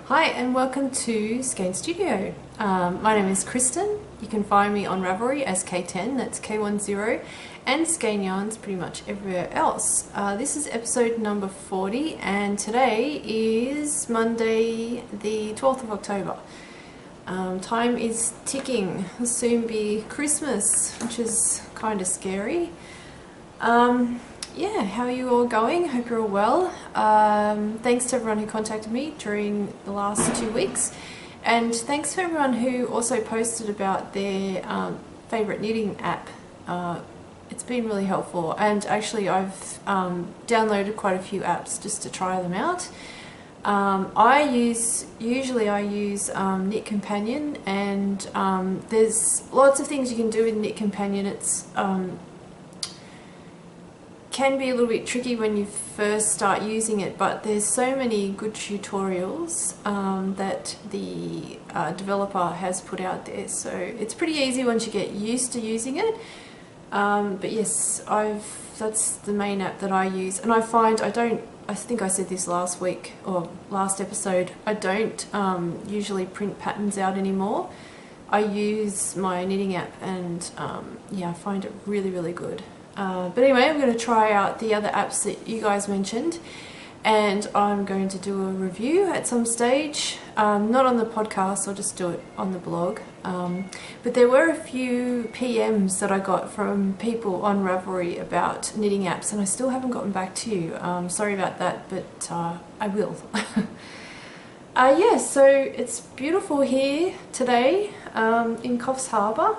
Hi and welcome to Skein Studio. My name is Kristen. You can find me on Ravelry as K10, that's K10, and Skein Yarns pretty much everywhere else. This is episode number 40 and today is Monday the 12th of October. Time is ticking. It'll soon be Christmas, which is kind of scary. Yeah, how are you all going? Hope you're all well. Thanks to everyone who contacted me during the last 2 weeks, and thanks to everyone who also posted about their favourite knitting app. It's been really helpful, and actually I've downloaded quite a few apps just to try them out. Usually I use Knit Companion, and there's lots of things you can do with Knit Companion. It's can be a little bit tricky when you first start using it, but there's so many good tutorials that the developer has put out there, so it's pretty easy once you get used to using it. But yes, that's the main app that I use, and I find I think I said this last week or last episode, I don't usually print patterns out anymore. I use my knitting app, and yeah, I find it really good. But anyway, I'm going to try out the other apps that you guys mentioned, and I'm going to do a review at some stage, not on the podcast, I'll just do it on the blog. But there were a few PMs that I got from people on Ravelry about knitting apps, and I still haven't gotten back to you. Sorry about that, but I will. Yeah, so it's beautiful here today in Coffs Harbour.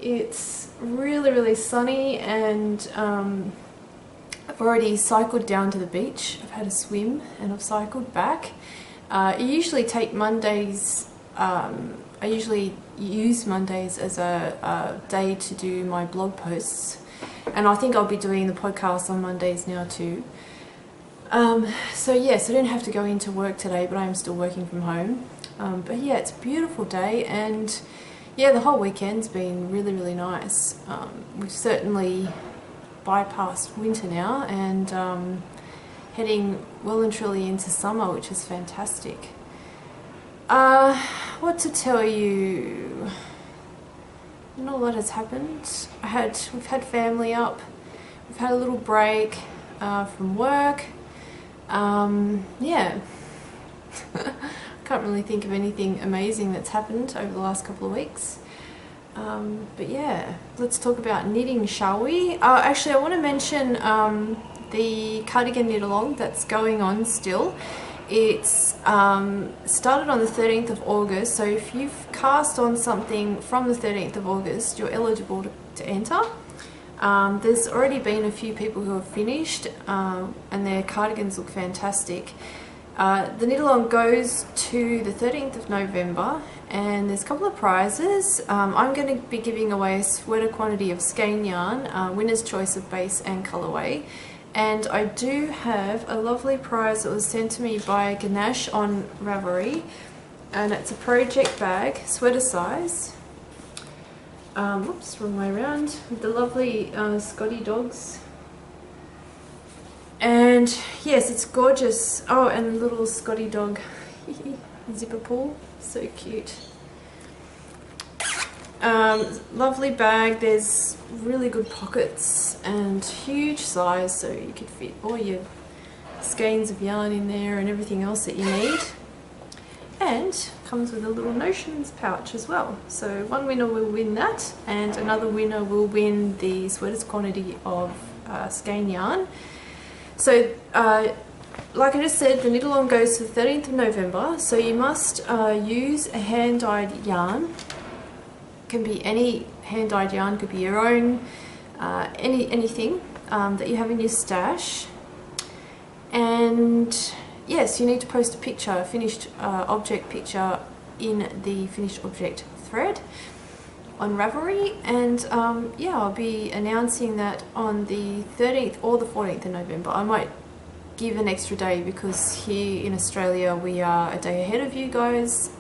It's really sunny, and I've already cycled down to the beach. I've had a swim and I've cycled back. I usually take Mondays, I usually use Mondays as a day to do my blog posts, and I think I'll be doing the podcast on Mondays now too. So yes, I didn't have to go into work today, but I am still working from home. But yeah, it's a beautiful day, and yeah, the whole weekend's been really nice. We've certainly bypassed winter now, and heading well and truly into summer, which is fantastic. What to tell you? Not a lot has happened. We've had family up. We've had a little break from work. Yeah. Can't really think of anything amazing that's happened over the last couple of weeks. But yeah, let's talk about knitting, shall we? Actually, I want to mention the Cardigan It Along that's going on still. It's started on the 13th of August, so if you've cast on something from the 13th of August, you're eligible to enter. There's already been a few people who have finished, and their cardigans look fantastic. The knit along goes to the 13th of November, and there's a couple of prizes. I'm going to be giving away a sweater quantity of skein yarn, winner's choice of base and colourway, and I do have a lovely prize that was sent to me by Ganesh on Ravelry, and it's a project bag, sweater size. Oops, wrong way around. With the lovely Scotty dogs. And yes, it's gorgeous. Oh, and a little Scotty dog zipper pull, so cute. Lovely bag. There's really good pockets and huge size, so you could fit all your skeins of yarn in there and everything else that you need. And comes with a little notions pouch as well. So one winner will win that, and another winner will win the sweaters quantity of skein yarn. So, like I just said, the knit along goes to the 13th of November, so you must use a hand-dyed yarn. Can be any hand-dyed yarn, could be your own, anything that you have in your stash. And yes, you need to post a picture, a finished object picture, in the finished object thread on Ravelry, and yeah, I'll be announcing that on the 13th or the 14th of November. I might give an extra day because here in Australia we are a day ahead of you guys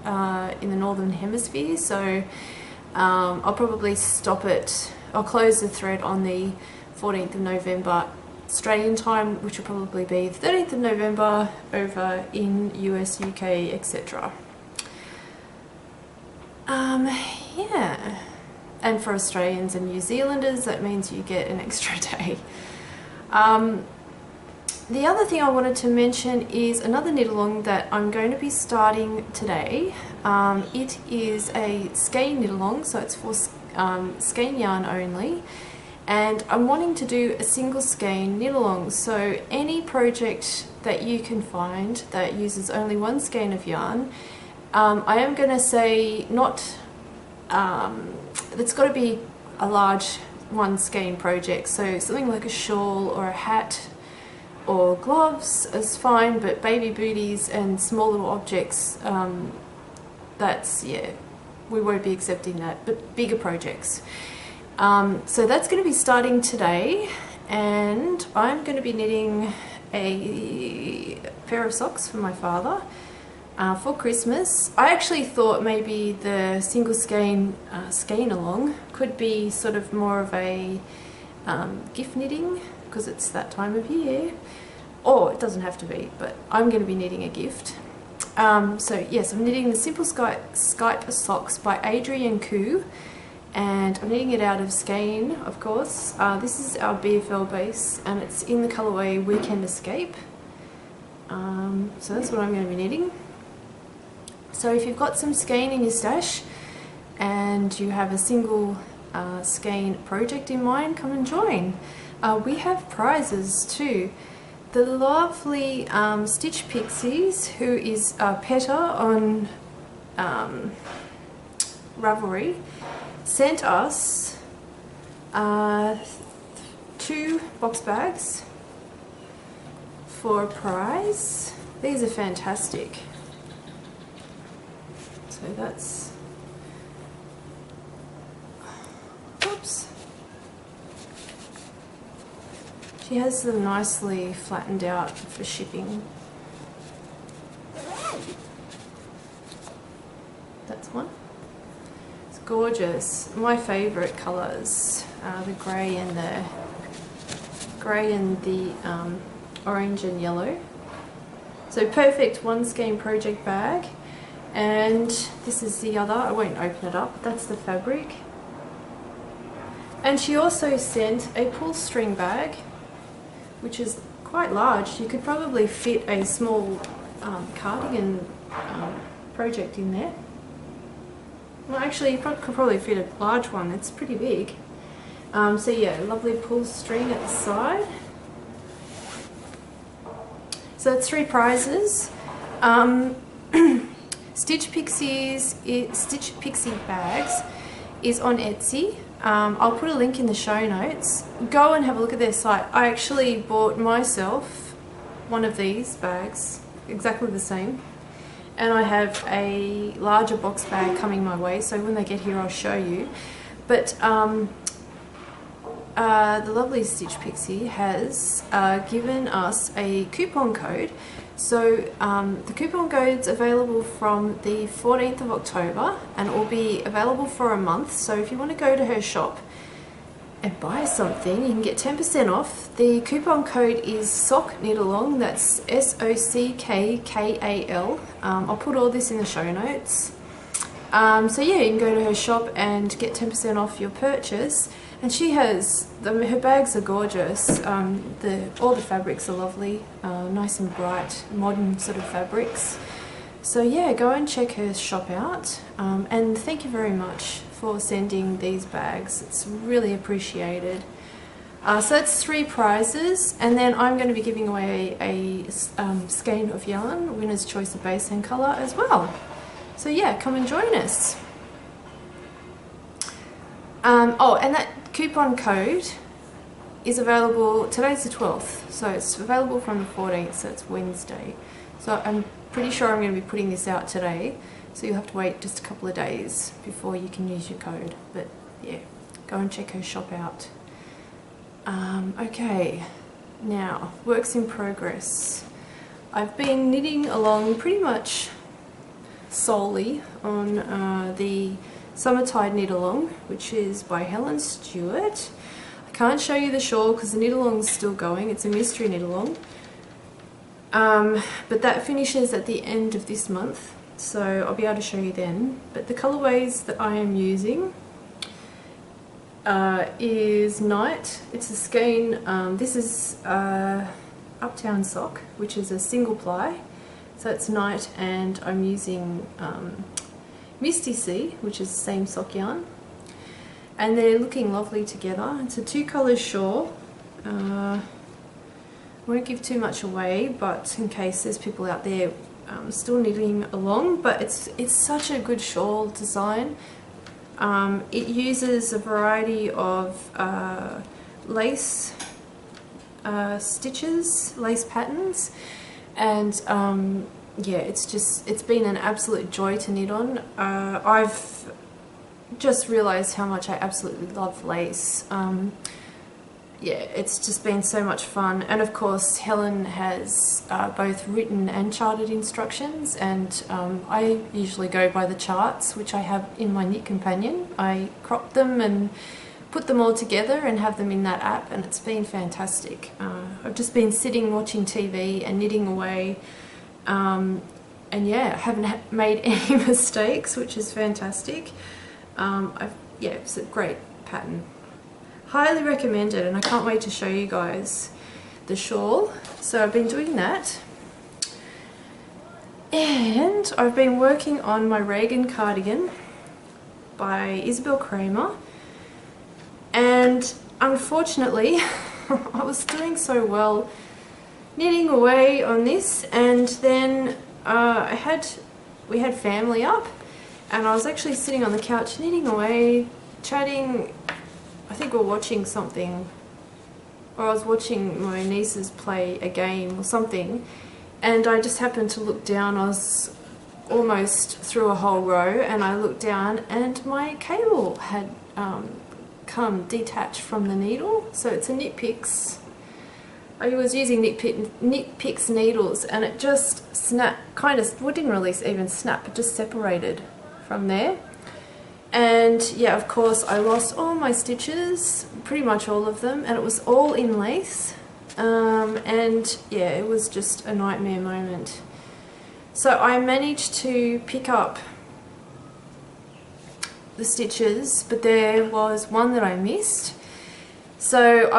in the Northern Hemisphere, so I'll probably stop it. I'll close the thread on the 14th of November Australian time, which will probably be the 13th of November over in US, UK, etc. Yeah, and for Australians and New Zealanders that means you get an extra day. The other thing I wanted to mention is another knit along that I'm going to be starting today. It is a skein knit along, so it's for skein yarn only, and I'm wanting to do a single skein knit along. So any project that you can find that uses only one skein of yarn, I am going to say not, it's got to be a large one skein project, so something like a shawl or a hat or gloves is fine, but baby booties and small little objects, that's, yeah, we won't be accepting that, but bigger projects. So that's going to be starting today, and I'm going to be knitting a pair of socks for my father for Christmas. I actually thought maybe the single skein along could be sort of more of a gift knitting, because it's that time of year, or it doesn't have to be, but I'm going to be knitting a gift. So yes, I'm knitting the Simple Skype Socks by Adrian Koo, and I'm knitting it out of skein, of course. This is our BFL base, and it's in the colourway Weekend Escape. So that's what I'm going to be knitting. So if you've got some skein in your stash and you have a single skein project in mind, come and join. We have prizes too. The lovely Stitch Pixies, who is a petter on Ravelry, sent us 2 box bags for a prize. These are fantastic. So that's, oops. She has them nicely flattened out for shipping. That's one. It's gorgeous. My favourite colours are the grey and the orange and yellow. So perfect one skein project bag. And this is the other. I won't open it up. That's the fabric. And she also sent a pull string bag, which is quite large. You could probably fit a small cardigan project in there. Well, actually, you could probably fit a large one. It's pretty big. So yeah, lovely pull string at the side. So that's 3 prizes. Stitch Pixie Bags is on Etsy. I'll put a link in the show notes. Go and have a look at their site. I actually bought myself one of these bags, exactly the same, and I have a larger box bag coming my way, so when they get here I'll show you. But the lovely Stitch Pixie has given us a coupon code. So the coupon code's available from the 14th of October and it will be available for a month. So if you want to go to her shop and buy something, you can get 10% off. The coupon code is SOCKKNITALONG, that's SOCKKAL. I'll put all this in the show notes. So yeah, you can go to her shop and get 10% off your purchase. And she has, her bags are gorgeous. All the fabrics are lovely, nice and bright, modern sort of fabrics. So yeah, go and check her shop out. And thank you very much for sending these bags. It's really appreciated. So that's 3 prizes, and then I'm going to be giving away a skein of yarn, winner's choice of base and colour as well. So yeah, come and join us. Oh, and that coupon code is available, today's the 12th, so it's available from the 14th, so it's Wednesday. So I'm pretty sure I'm going to be putting this out today, so you'll have to wait just a couple of days before you can use your code. But yeah, go and check her shop out. Okay, now, works in progress. I've been knitting along pretty much solely on the Summertide Knit Along, which is by Helen Stewart. I Can't show you the shawl because the knit along is still going. It's a mystery knit along. But that finishes at the end of this month, so I'll be able to show you then. But the colorways that I am using is Night. It's a skein. This is Uptown Sock, which is a single ply. So it's Night, and I'm using Misty Sea, which is the same sock yarn. And they're looking lovely together. It's a 2-colour shawl. Won't give too much away, but in case there's people out there still knitting along, but it's such a good shawl design. It uses a variety of lace stitches, lace patterns, and yeah, it's been an absolute joy to knit on. I've just realised how much I absolutely love lace. Yeah, it's just been so much fun. And of course Helen has both written and charted instructions, and I usually go by the charts which I have in my Knit Companion. I crop them and put them all together and have them in that app, and it's been fantastic. I've just been sitting watching TV and knitting away, and yeah, I haven't made any mistakes, which is fantastic. Yeah, it's a great pattern. Highly recommend it, and I can't wait to show you guys the shawl. So I've been doing that, and I've been working on my Regan Cardigan by Isabel Kramer, and unfortunately I was doing so well knitting away on this, and then we had family up, and I was actually sitting on the couch knitting away, chatting. I think we were watching something, or I was watching my nieces play a game or something, and I just happened to look down. I was almost through a whole row, and I looked down and my cable had come detached from the needle. So it's a Knit Picks. I was using Knit Picks needles, and it just snapped, kind of, well, it didn't really even snap, it just separated from there. And yeah, of course I lost all my stitches, pretty much all of them, and it was all in lace. And yeah, it was just a nightmare moment. So I managed to pick up the stitches, but there was one that I missed. So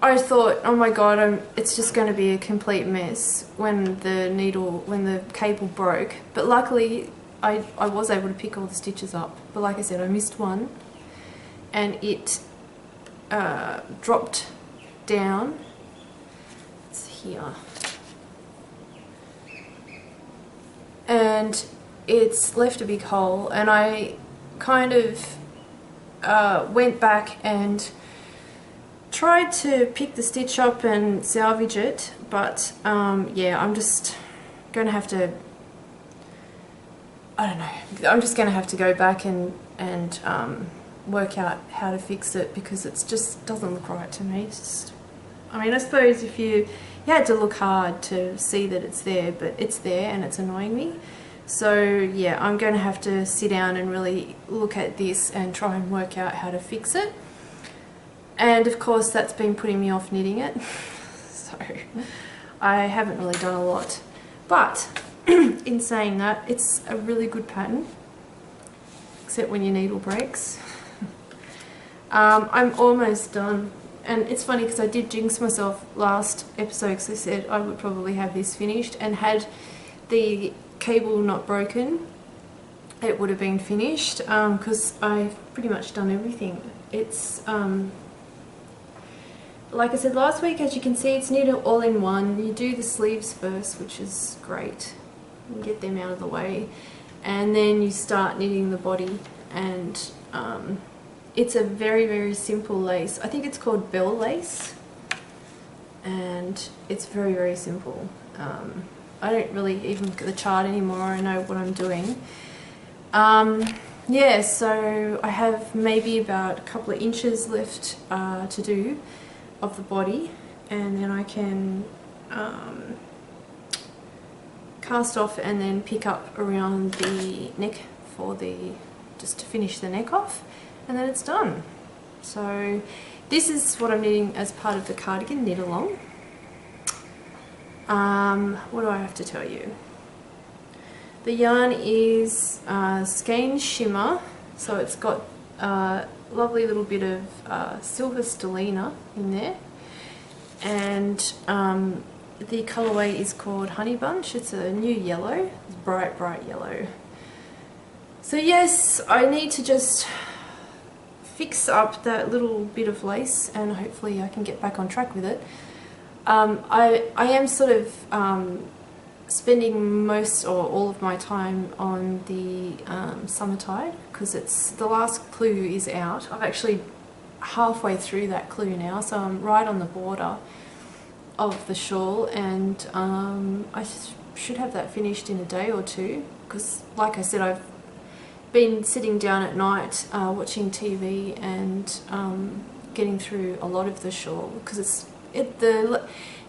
I thought, oh my god, it's just going to be a complete mess when the cable broke. But luckily I was able to pick all the stitches up. But like I said, I missed one, and it dropped down. It's here. And it's left a big hole, and I kind of went back and tried to pick the stitch up and salvage it, but yeah, I'm just going to have to, I don't know, I'm just going to have to go back and work out how to fix it, because it just doesn't look right to me. I mean, I suppose if you had to look hard to see that it's there, but it's there and it's annoying me. So yeah, I'm going to have to sit down and really look at this and try and work out how to fix it. And of course that's been putting me off knitting it. So I haven't really done a lot. But in saying that, it's a really good pattern, except when your needle breaks. I'm almost done. And it's funny because I did jinx myself last episode, because I said I would probably have this finished, and had the cable not broken, it would have been finished, because I've pretty much done everything. It's like I said last week, as you can see, it's knitted all in one. You do the sleeves first, which is great, and get them out of the way, and then you start knitting the body. And it's a very, very simple lace. I think it's called bell lace, and it's very, very simple. I don't really even look at the chart anymore. I know what I'm doing. Yeah, so I have maybe about a couple of inches left to do of the body, and then I can cast off and then pick up around the neck for just to finish the neck off, and then it's done. So this is what I'm knitting as part of the Cardigan Knit Along. What do I have to tell you? The yarn is Skein Shimmer, so it's got a lovely little bit of silver stellina in there, and the colourway is called Honey Bunch. It's a new yellow, it's bright yellow. So yes, I need to just fix up that little bit of lace and hopefully I can get back on track with it. I am sort of spending most or all of my time on the Summertide, because it's the last clue is out. I've actually halfway through that clue now, so I'm right on the border of the shawl, and I should have that finished in a day or two, because like I said, I've been sitting down at night watching TV and getting through a lot of the shawl, because the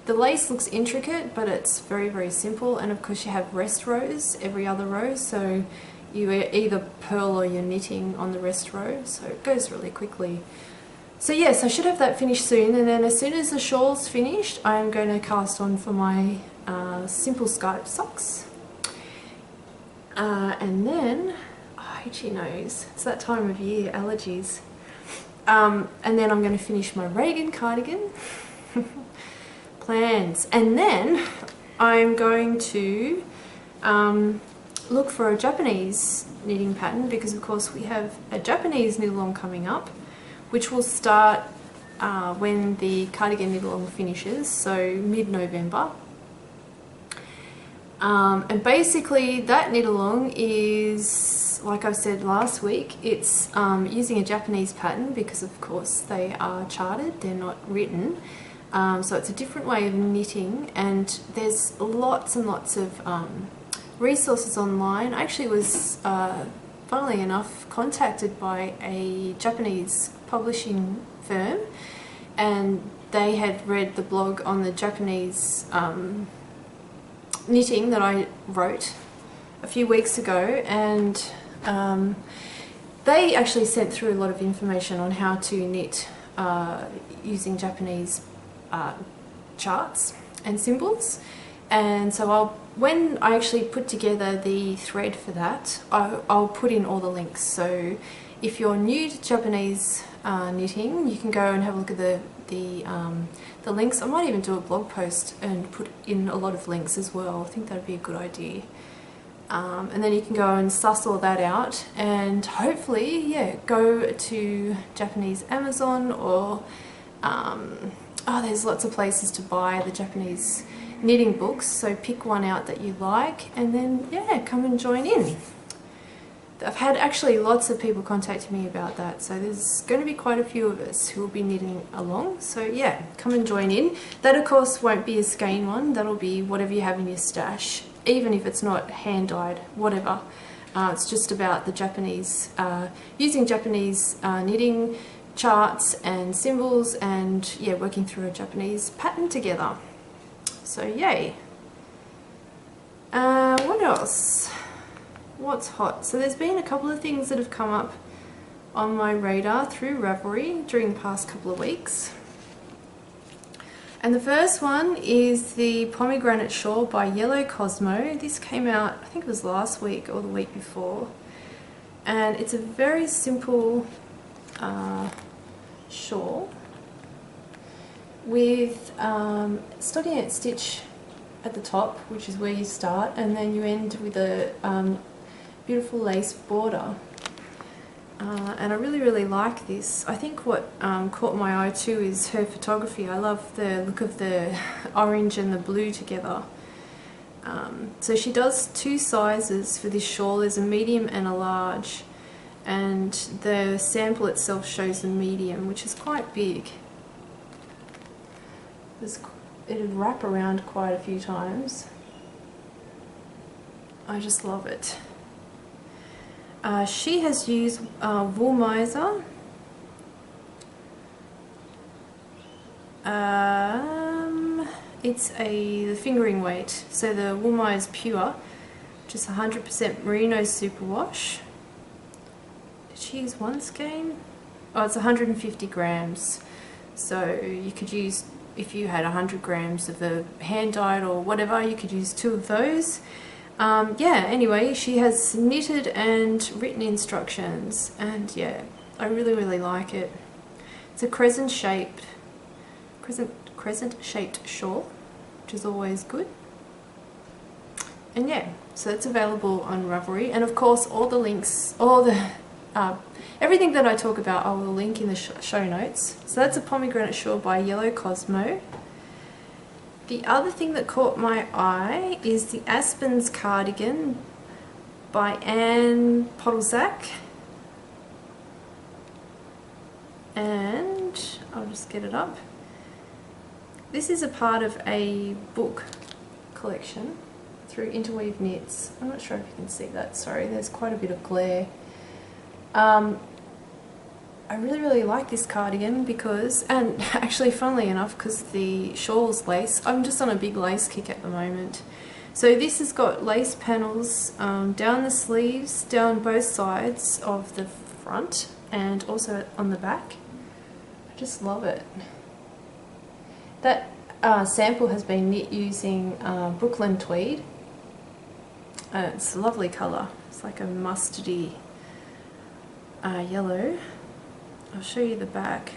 lace looks intricate, but it's very simple, and of course you have rest rows every other row, so you either purl or you're knitting on the rest row, so it goes really quickly. So yes, I should have that finished soon, and then as soon as the shawl's finished, I'm going to cast on for my simple Skype socks. And then, oh, itchy nose, it's that time of year, allergies. And then I'm going to finish my Regan cardigan. Plans. And then I'm going to look for a Japanese knitting pattern, because of course we have a Japanese knit along coming up, which will start when the Cardigan Knit Along finishes, so mid-November. And basically that knit along is, like I said last week, it's using a Japanese pattern, because of course they are charted, they're not written. So it's a different way of knitting, and there's lots and lots of resources online. I actually was, funnily enough, contacted by a Japanese publishing firm, and they had read the blog on the Japanese knitting that I wrote a few weeks ago, and they actually sent through a lot of information on how to knit using Japanese charts and symbols. And so when I actually put together the thread for that, I'll put in all the links. So if you're new to Japanese knitting, you can go and have a look at the links. I might even do a blog post and put in a lot of links as well. I think that'd be a good idea. And then you can go and suss all that out, and hopefully, yeah, go to Japanese Amazon, or there's lots of places to buy the Japanese knitting books, so pick one out that you like, and then yeah, come and join in. I've had actually lots of people contacting me about that, so there's going to be quite a few of us who will be knitting along, so yeah, come and join in. That of course won't be a skein one, that'll be whatever you have in your stash, even if it's not hand dyed, whatever. It's just about the Japanese, using Japanese knitting charts and symbols, and yeah, working through a Japanese pattern together. So yay. What else? What's hot? So there's been a couple of things that have come up on my radar through Ravelry during the past couple of weeks. And the first one is the Pomegranate Shawl by Yellow Cosmo. This came out, I think it was last week or the week before. And it's a very simple shawl with stockinette stitch at the top, which is where you start, and then you end with a beautiful lace border. And I really like this. I think what caught my eye too is her photography. I love the look of the orange and the blue together. So she does two sizes for this shawl. There's a medium and a large, and the sample itself shows a medium, which is quite big. It'd wrap around quite a few times. I just love it. She has used Wool Miser. It's the fingering weight, so the Wool Miser Pure, which is 100% merino superwash. Did she use one skein? Oh, it's 150 grams. So you could use, if you had 100 grams of the hand-dyed or whatever, you could use 2 of those. Yeah, anyway, she has knitted and written instructions, and yeah, I really, really like it. It's a crescent-shaped shawl, which is always good. And yeah, so it's available on Ravelry, and of course all the links, everything that I talk about I will link in the show notes. So that's a pomegranate shawl by Yellow Cosmo. The other thing that caught my eye is the Aspen's cardigan by Anne Podolzak. And I'll just get it up. This is a part of a book collection through Interweave Knits. I'm not sure if you can see that, sorry, there's quite a bit of glare. I really, really like this cardigan because, and actually funnily enough, because the shawl's lace, I'm just on a big lace kick at the moment. So this has got lace panels down the sleeves, down both sides of the front, and also on the back. I just love it. That sample has been knit using Brooklyn tweed. It's a lovely colour. It's like a mustardy yellow. I'll show you the back.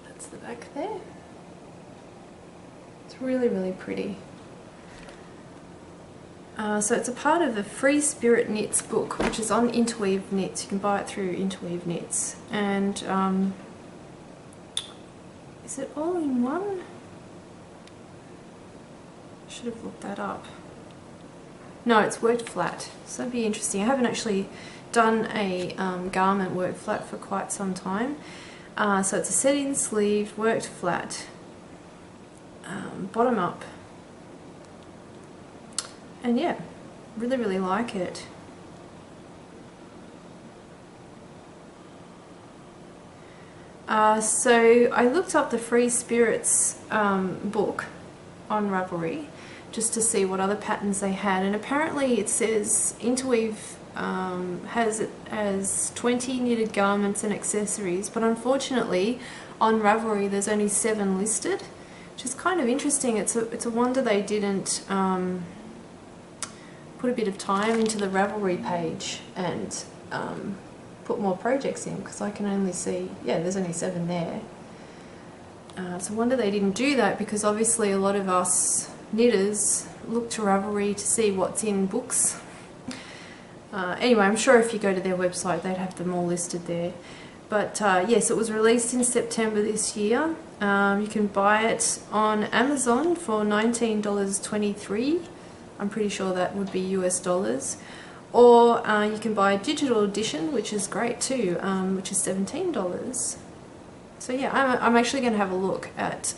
That's the back there. It's really, really pretty. So it's a part of the Free Spirit Knits book, which is on Interweave Knits. You can buy it through Interweave Knits. And is it all in one? I should have looked that up. No, it's worked flat, so that'd be interesting. I haven't actually done a garment worked flat for quite some time. So it's a set-in sleeve, worked flat, bottom up. And yeah, really, really like it. So I looked up the Free Spirits book on Ravelry just to see what other patterns they had, and apparently it says Interweave has it as 20 knitted garments and accessories, but unfortunately on Ravelry there's only 7 listed, which is kind of interesting. It's a wonder they didn't put a bit of time into the Ravelry page and put more projects in, because I can only see, yeah, there's only 7 there. So I wonder they didn't do that, because obviously a lot of us knitters look to Ravelry to see what's in books. Anyway, I'm sure if you go to their website they'd have them all listed there. But yes, it was released in September this year. You can buy it on Amazon for $19.23. I'm pretty sure that would be US dollars. Or you can buy a digital edition, which is great too, which is $17. So yeah, I'm actually going to have a look at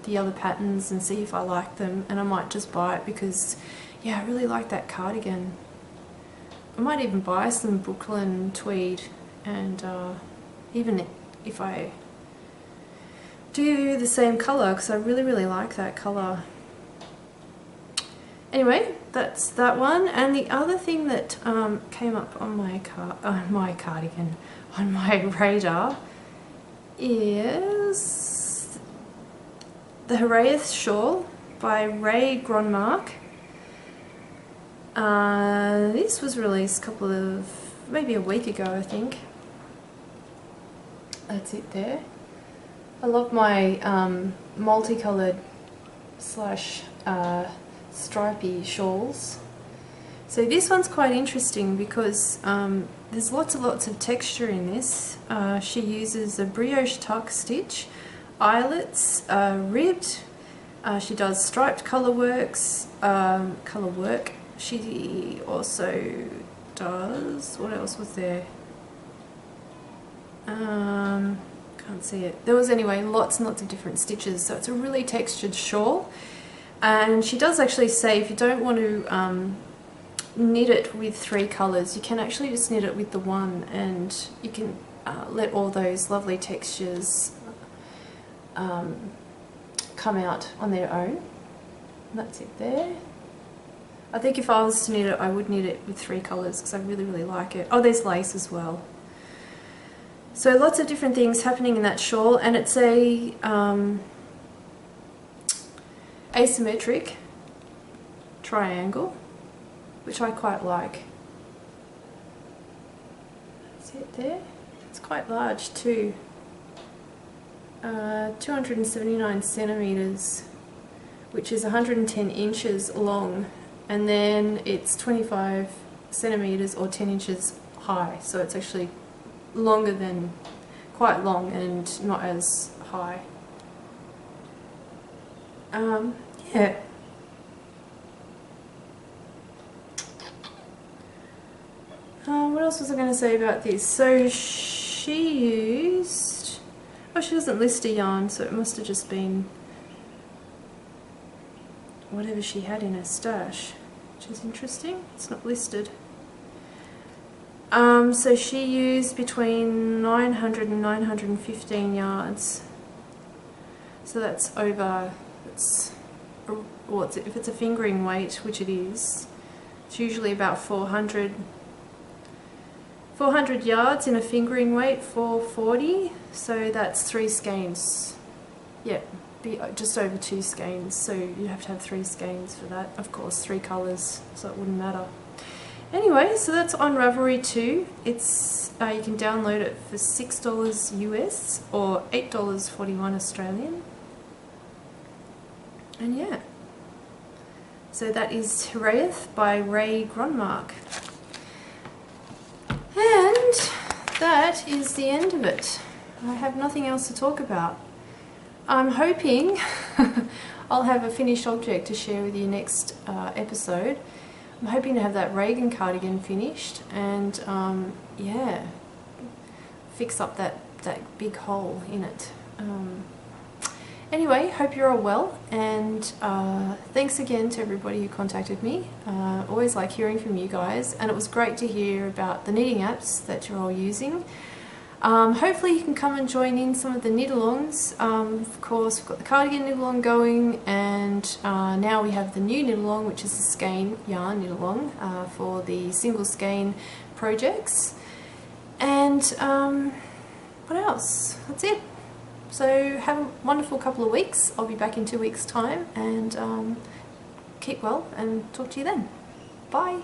the other patterns and see if I like them, and I might just buy it because, yeah, I really like that cardigan. I might even buy some Brooklyn tweed, and even if I do the same colour, because I really, really like that colour. Anyway, that's that one. And the other thing that came up on my cardigan, on my radar, is the Heraeus shawl by Ray Gronmark. This was released maybe a week ago, I think. That's it there. I love my multicoloured slash stripy shawls. So this one's quite interesting because there's lots of texture in this. She uses a brioche tuck stitch, eyelets, ribbed. She does striped colour work. She also does, what else was there? Can't see it. There was anyway lots and lots of different stitches, so it's a really textured shawl. And she does actually say if you don't want to knit it with 3 colours, you can actually just knit it with the one, and you can let all those lovely textures come out on their own. And that's it there. I think if I was to knit it, I would knit it with 3 colours because I really, really like it. Oh, there's lace as well. So lots of different things happening in that shawl, and it's a asymmetric triangle, which I quite like. See it there? It's quite large too. 279 centimetres, which is 110 inches long, and then it's 25 centimetres or 10 inches high, so it's actually longer than, quite long and not as high. Yeah. What else was I going to say about this? So she used, oh, she doesn't list a yarn, so it must have just been whatever she had in her stash, which is interesting. It's not listed. So she used between 900 and 915 yards. So that's over, if it's a fingering weight, which it is, it's usually about 400 yards in a fingering weight, 440, so that's 3 skeins. Yeah, just over 2 skeins, so you have to have 3 skeins for that. Of course, 3 colours, so it wouldn't matter. Anyway, so that's on Ravelry 2. It's you can download it for $6 US or $8.41 Australian. And yeah, so that is Hiraeth by Ray Gronmark. And that is the end of it. I have nothing else to talk about. I'm hoping I'll have a finished object to share with you next episode. I'm hoping to have that Regan cardigan finished and yeah, fix up that big hole in it. Anyway, hope you're all well, and thanks again to everybody who contacted me. Always like hearing from you guys, and it was great to hear about the knitting apps that you're all using. Hopefully you can come and join in some of the knit-alongs. Of course, we've got the Cardigan Knit Along going, and now we have the new knit-along, which is the skein yarn knit-along for the single skein projects. And what else? That's it. So have a wonderful couple of weeks. I'll be back in 2 weeks' time, and keep well and talk to you then. Bye.